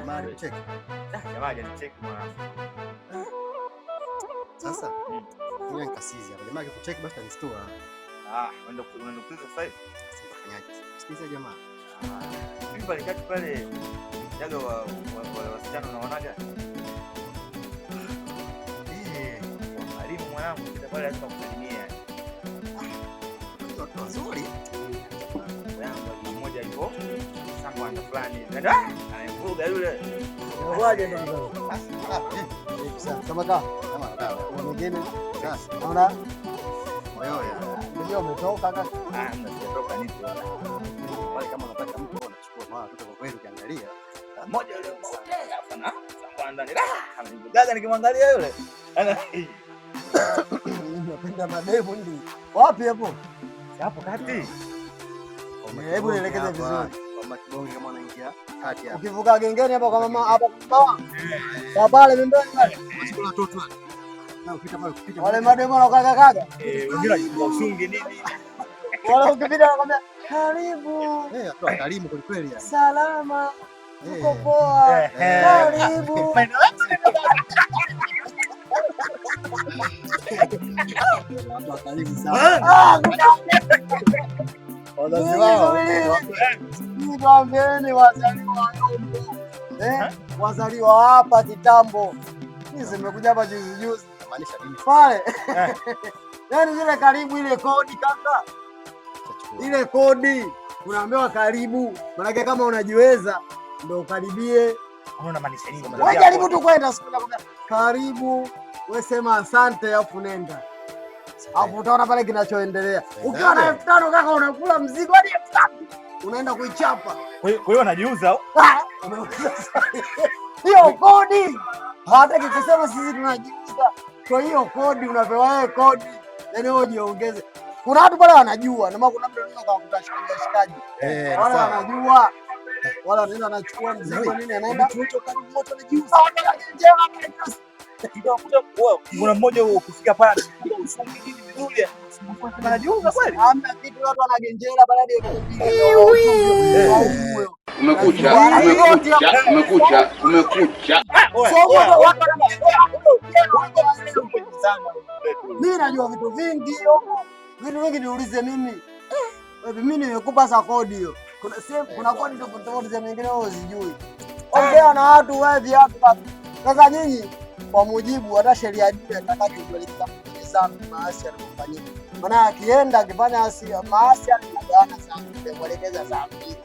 Jamaa alicheki. Jamaa hajanicheki mwana. Sasa mimi nikasizi hapa. Jamaa akikucheki basi tanistua. Unaniuliza sasa hivi? Sifanyaje? Sikiza jamaa. Mimi pale kati pale jaga wale wasichana unaonaga? Mwalimu mwanangu kita pale lazima kusalimia. Watu wazuri. Mmoja yuko sambamba fulani. Anavuga yule. Waje ndio. Kama mwingine sasa naona moyo ya ndio umetoka kaka. Mnatoka nipo. Pale kama unataka mtu anachukua mara tu kwa kweli ukiangalia. Mmoja yule hapana. Sambamba ndani. Ananigaga nikimwangalia yule. Napenda mademu ndi. Wapi hapo? Hapo kati. Hebu nielekeze vizuri. Kama kibonge kama unaingia kati hapo. Ukivuka gengeni hapo kwa mama hapo kwa baba. Pale pembeni pale. Kuna watoto wale. Na ukipita pale ukipita. Wale mademu wanakaa kaka. Wengine usungi nini? Wale ukipita wanakwambia karibu. Atoa karimu kwa kweli ya. Salama. Uko poa. Karibu. Karibu sana. Wazazi wao. Niwaambieni wazaliwa wazaliwa hapa kitambo. Mimi nimekuja hapa juzi. Maanisha nini? Pale. Yaani zile karibu ile kodi kaka. Ile kodi unaambiwa karibu. Maana kama unajiweza ndio ukaribie. Unaona maanisha nini? Wewe jaribu tu kwenda siku nakwambia karibu. Wewe sema asante afu nenda. Hapo utaona pale kinachoendelea. Ukiwa na 5000 kaka unakula mzigo hadi 3000. Unaenda kuichapa. Kwa hiyo anajiuza au? Hiyo kodi. Hata kusema sisi tunajiuza. Kwa hiyo kodi unapewa wewe kodi. Yaani wewe jiongeze. Kuna watu pale wanajua, na kuna mtu anaweza kukutashika shikaji. Wale wanajua. Wala wanaenda anachukua mzigo nini anaenda. Mtu karibu moto anajiuza. Kuna mmoja ukifika pale usungi nini vizuri. Anajiuza kweli? Hamna kitu, watu wanagenjera pale ndio kupiga. Umekucha. Mimi najua vitu vingi niulize mimi. Mimi nimekupa za kodi hiyo. Kuna kodi tofauti za nyingine wewe usijui. Ongea na watu wewe viatu. Sasa nyinyi kwa mujibu hata sheria dini inataka kuelekeza dhambi maasi aliyofanyika. Maana akienda akifanya maasi anagawana dhambi, kuelekeza dhambi.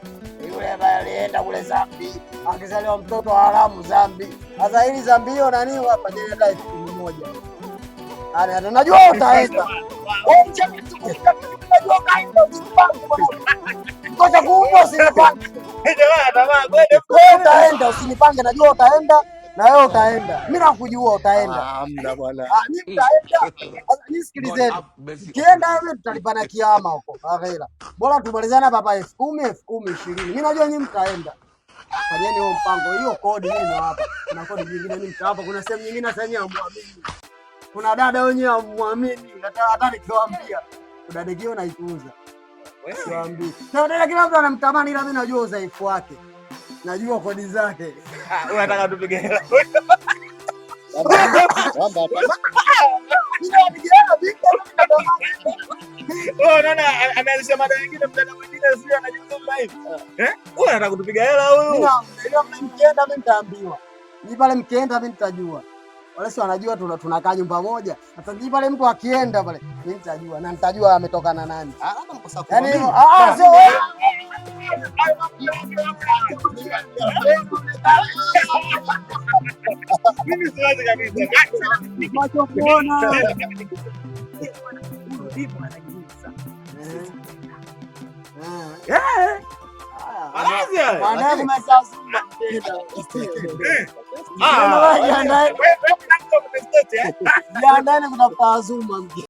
Yule ambaye alienda kule dhambi, akizaliwa mtoto haramu dhambi. Sasa hili dhambi hiyo nani hapa jenga 1000. Ana najua utaenda. Najua kaenda ngoja kuupo usinipange. Utaenda usinipange, najua utaenda. Na wewe utaenda. Mimi nakujua utaenda. Hamna bwana. Mimi nitaenda. Nisikilizeni. Kienda wewe tutalipana kiama huko. Akhera. Bora tumalizane hapa 10,000, 10,000, 20. Mimi najua nyinyi mtaenda. Fanyeni huo mpango. Hiyo kodi mimi nawapa. Kuna kodi nyingine mimi nitawapa. Kuna sehemu nyingine sasa yenyewe hamwamini. Kuna dada wenyewe hamwamini. Hata nikiwaambia dada kio naituuza. Wewe siwaambii. Na dada kila mtu anamtamani, ila mimi najua udhaifu wake. Najua kodi zake. Unataka tupige hela. Unaona analisha mada nyingine, mdada mwingine sio anajiuza live. Wewe unataka kutupiga hela huyu? Mkienda mimi nitaambiwa. Ni pale mkienda mimi nitajua. Wale si wanajua tunakaa nyumba moja. Sasa ni pale mtu akienda pale mimi nitajua na nitajua ametoka na nani. Hata mkosa yaani kuamini. sio wewe. Mimi siwezi kabisa. Macho kuona. Baadaye umesazuma mpira. Jiandaeni kutafuta Azuma.